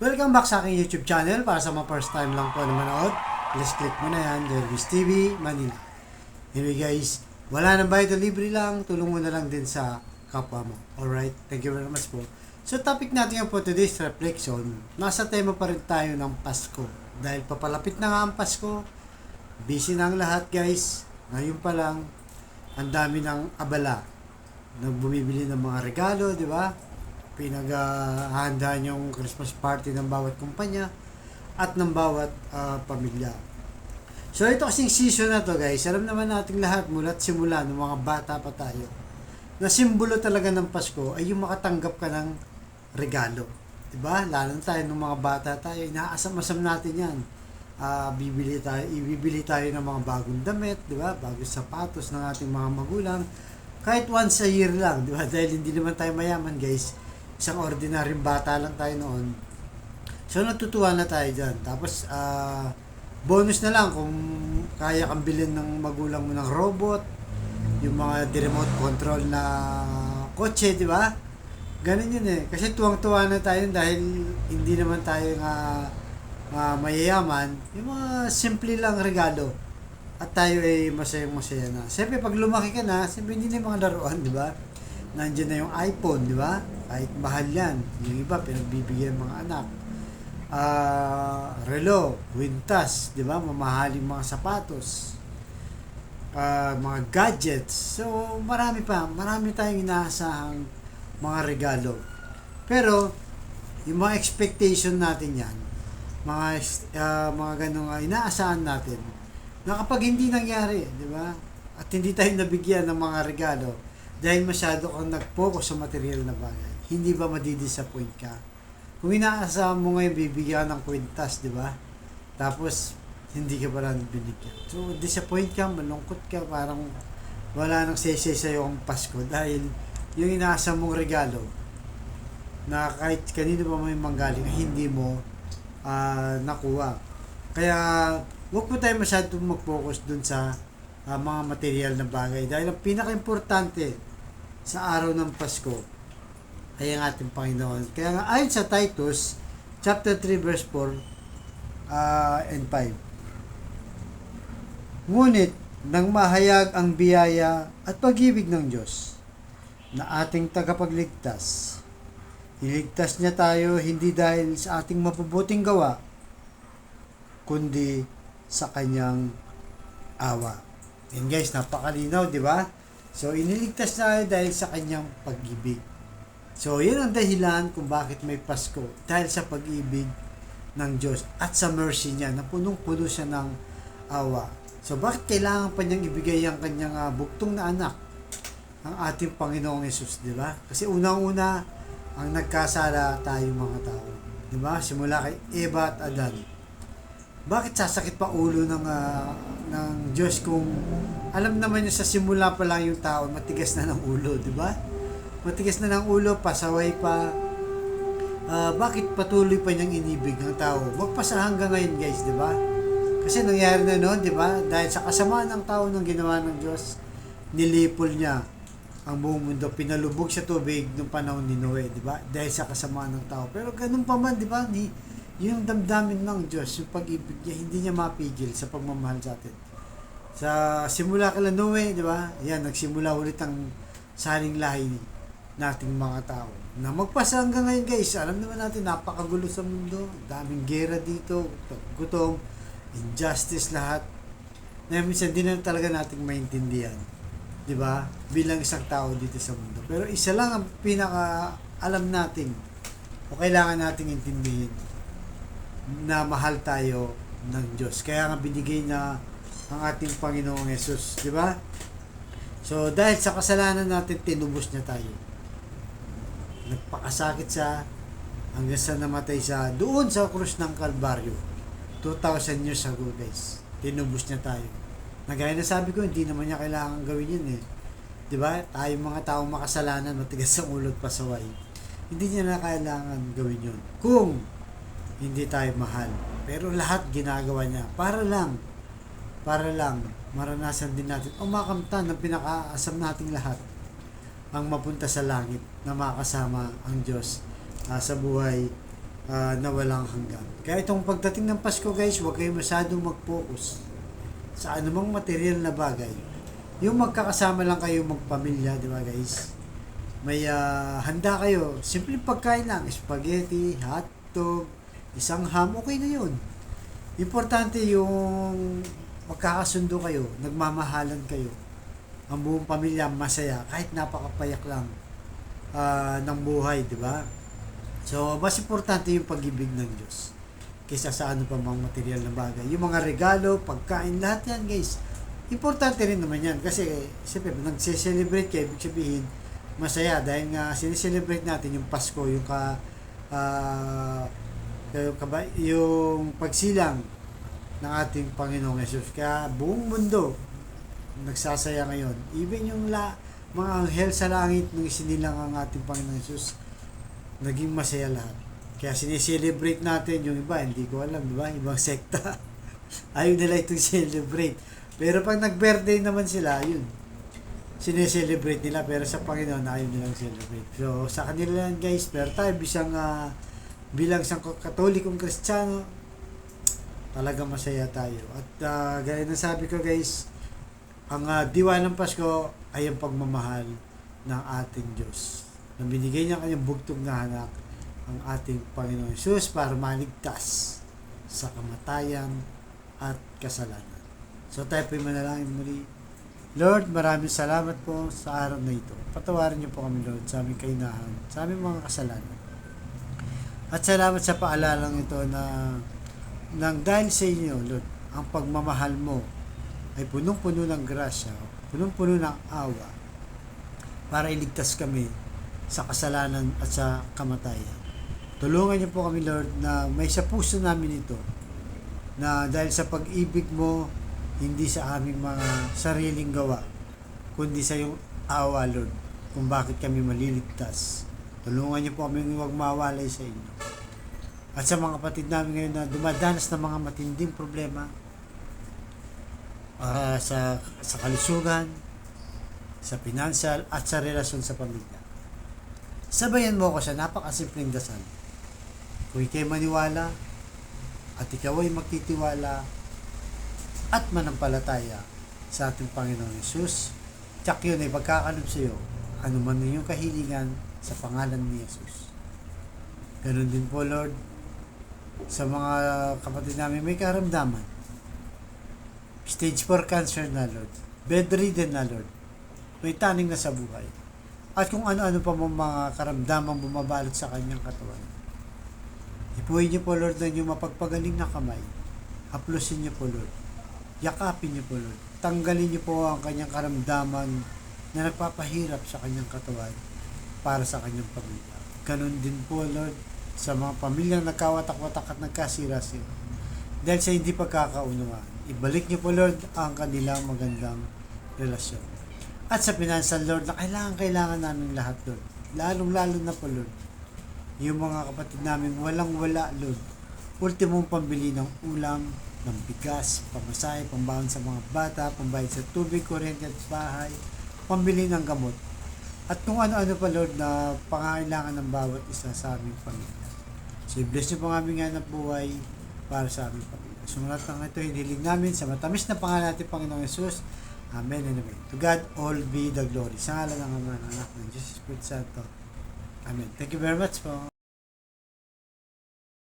Welcome back sa aking YouTube channel. Para sa mga first time lang po na manood, please click mo na yan, Jervis TV Manila. Anyway guys, wala nang bayad o libre lang, tulong mo na lang din sa kapwa mo. Alright, thank you very much po. So topic natin po today's reflection, nasa tema pa rin tayo ng Pasko. Dahil papalapit na nga ang Pasko, busy na ang lahat guys. Ngayon pa lang, ang dami ng abala. Bumibili ng mga regalo, di ba? Pinaghahandaan yung Christmas party ng bawat kumpanya at ng bawat pamilya. So ito kasing season na to guys, alam naman nating lahat mula't simula ng mga bata pa tayo na simbolo talaga ng Pasko ay yung makatanggap ka ng regalo. Diba? Lalo na tayo ng mga bata tayo, inaasam-asam natin yan. Ibibili tayo ng mga bagong damit, diba? Bagong sapatos ng ating mga magulang. Kahit once a year lang, diba? Dahil hindi naman tayo mayaman guys. Isang ordinaryong bata lang tayo noon. So natutuwa na tayo dyan. Tapos bonus na lang kung kaya kang bilhin ng magulang mo ng robot, yung mga remote control na kotse, di ba? Ganun yun eh. Kasi tuwang-tuwa na tayo dahil hindi naman tayo mayayaman. Yung mga simple lang regalo. At tayo ay masayang-masaya na. Siyempre pag lumaki ka na, siyempre hindi na yung mga laruan, di ba? Nandiyan na yung iPhone, di ba? Kahit mahal yan. Yung iba, pinagbibigyan mga anak. Relo, kwintas, di ba? Mamahaling mga sapatos. Mga gadgets. So, marami tayong inaasahang mga regalo. Pero, yung mga expectation natin yan, mga ganong inaasahan natin, na kapag hindi nangyari, di ba? At hindi tayo nabigyan ng mga regalo, dahil masyado kang nag-focus sa material na bagay, hindi ba madidisappoint ka? Kung inaasahan mo ngayon bibigyan ng kwintas, di ba? Tapos, hindi ka pala binigyan. So, disappoint ka, malungkot ka, parang wala nang sesay sa'yo ang Pasko dahil yung inaasahan mong regalo na kahit kanino pa may manggaling, hindi mo nakuha. Kaya, huwag po tayo masyadong mag-focus dun sa mga material na bagay dahil ang pinaka-importante sa araw ng Pasko ay ang ating Panginoon. Kaya nga ayon sa Titus chapter 3 verse 4 and 5. Ngunit nang mahayag ang biyaya at pag-ibig ng Diyos na ating tagapagligtas, iligtas niya tayo hindi dahil sa ating mapabuting gawa, kundi sa kanyang awa. Yan guys, napakalinaw, di ba? So, iniligtas na dahil sa kanyang pag-ibig. So, yan ang dahilan kung bakit may Pasko. Dahil sa pag-ibig ng Diyos at sa mercy niya na punong-puno siya ng awa. So, bakit kailangan pa niyang ibigay ang kanyang buktong na anak, ang ating Panginoong Yesus, di ba? Kasi unang-una, ang nagkasala tayo mga tao. Di ba? Simula kay Eva at Adan. Bakit sasakit pa ulo ng Diyos kung alam naman niya sa simula pa lang yung tao matigas na ng ulo, di ba? Matigas na ng ulo, pasaway pa. Bakit patuloy pa niyang inibig ng tao? Magpasa hanggang ngayon guys, di ba? Kasi nangyari na noon, di ba? Dahil sa kasamaan ng tao nung ginawa ng Diyos, nilipol niya ang buong mundo, pinalubog sa tubig nung panahon ni Noe, di ba? Dahil sa kasamaan ng tao. Pero ganun pa man, di ba? Yung damdamin ng Diyos, yung pag-ibig niya, hindi niya mapigil sa pagmamahal sa atin. Sa simula kala Noe, di ba? Yan, nagsimula ulit ang saling lahi nating mga tao. Na magpasa hanggang ngayon guys, alam naman natin, napakagulo sa mundo. Daming gera dito, gutom, injustice lahat. Na minsan din na talaga nating maintindihan. Di ba? Bilang isang tao dito sa mundo. Pero isa lang ang pinaka alam natin o kailangan nating intindihin na mahal tayo ng Diyos. Kaya nga binigay na ang ating Panginoong Yesus, di ba? So, dahil sa kasalanan natin, tinubos niya tayo. Nagpakasakit siya hanggang sa namatay siya doon sa krus ng Kalbaryo. 2,000 years ago, guys. Tinubos niya tayo. Nagaya na sabi ko, hindi naman niya kailangan gawin yun eh. Di ba? Tayo mga taong makasalanan, matigas ang ulo at pasaway. Hindi niya na kailangan gawin yun. Kung hindi tayo mahal. Pero lahat ginagawa niya para lang maranasan din natin o makamtan ng pinakaasam nating lahat ang mapunta sa langit na makasama ang Diyos sa buhay na walang hanggan. Kaya itong pagdating ng Pasko guys, huwag kayo masyadong mag-focus sa anumang material na bagay. Yung magkakasama lang kayo magpamilya, di ba guys? May handa kayo, simpleng pagkain lang, spaghetti, hotdog, isang ham, okay na yun. Importante yung magkakasundo kayo, nagmamahalan kayo. Ang buong pamilya masaya, kahit napakapayak lang ng buhay, di ba? So, mas importante yung pag-ibig ng Diyos kaysa sa ano pa mga material na bagay. Yung mga regalo, pagkain, lahat yan guys. Importante rin naman yan kasi siyempre, nagse-celebrate kayo, ibig sabihin, masaya dahil nga sineselebrate natin yung Pasko, yung yung pagsilang ng ating Panginoong Yesus. Kaya buong mundo nagsasaya ngayon. Even yung mga anghel sa langit nung isinilang ang ating Panginoong Yesus, naging masaya lahat. Kaya sineselebrate natin yung iba, hindi ko alam, di ba? Ibang sekta. Ayaw nila itong celebrate. Pero pag nag-birthday naman sila, yun. Sineselebrate nila, pero sa Panginoon, ayaw nilang celebrate. So, sa kanila yan guys, pero tayo bilang isang katolikong Kristiyano, talaga masaya tayo. At gaya na sabi ko guys, ang diwa ng Pasko ay ang pagmamahal ng ating Diyos. Na binigay niya kanyang bugtong na anak, ang ating Panginoon Jesus, para maligtas sa kamatayan at kasalanan. So tayo po'y manalangin muli. Lord, maraming salamat po sa araw na ito. Patawarin niyo po kami, Lord, sa aming kainahan, sa aming mga kasalanan. At salamat sa paalalang ito na nang dahil sa inyo, Lord, ang pagmamahal mo ay punong-puno ng grasya, punong-puno ng awa, para iligtas kami sa kasalanan at sa kamatayan. Tulungan niyo po kami, Lord, na may sa puso namin ito, na dahil sa pag-ibig mo, hindi sa aming mga sariling gawa, kundi sa iyong awa, Lord, kung bakit kami maliligtas. Tulungan niyo po kami huwag mawalay sa inyo. At sa mga kapatid namin ngayon na dumadanas ng mga matinding problema, sa kalusugan, sa financial, at sa relasyon sa pamilya. Sabayan mo ako sa napakasimpleng dasal. Kung ikay maniwala, at ikaw ay magtitiwala, at manampalataya sa ating Panginoon Yesus, tsak yun ay pagkakalob sa iyo, ano man yung kahilingan sa pangalan ni Yesus. Ganun din po, Lord, sa mga kapatid namin may karamdaman. Stage 4 cancer na, Lord. Bedridden na, Lord. May taning na sa buhay. At kung ano-ano pa mga karamdamang bumabalot sa kanyang katawan. Ipuhin niyo po, Lord, na yung mapagpagaling na kamay. Haplusin niyo po, Lord. Yakapin niyo po, Lord. Tanggalin niyo po ang kanyang karamdaman na nagpapahirap sa kanyang katawan para sa kanyang pamilya. Ganun din po, Lord, sa mga pamilyang nagkawatak-watak at nagkasira-sira. Dahil sa hindi pagkakaunawaan, ibalik niyo po, Lord, ang kanilang magandang relasyon. At sa financial, Lord, na kailangan namin lahat, Lord. Lalong-lalo na po, Lord, yung mga kapatid namin walang-wala, Lord. Ultimong pambili ng ulam, ng bigas, pamasahe, pambaon sa mga bata, pambayad sa tubig, kuryente at bahay, pambili ng gamot. At kung ano-ano pa, Lord, na pangailangan ng bawat isa sa aming pamilya. So, bless niyo po ang aming hanap buhay para sa aming pamilya. Sumunod ng ito, hinihiling namin sa matamis na pangalan natin, Panginoong Yesus. Amen and amen. To God all be the glory. Sa ngalan ng Ama, ng Anak, ng Jesus Spirit Santo. Amen. Thank you very much po.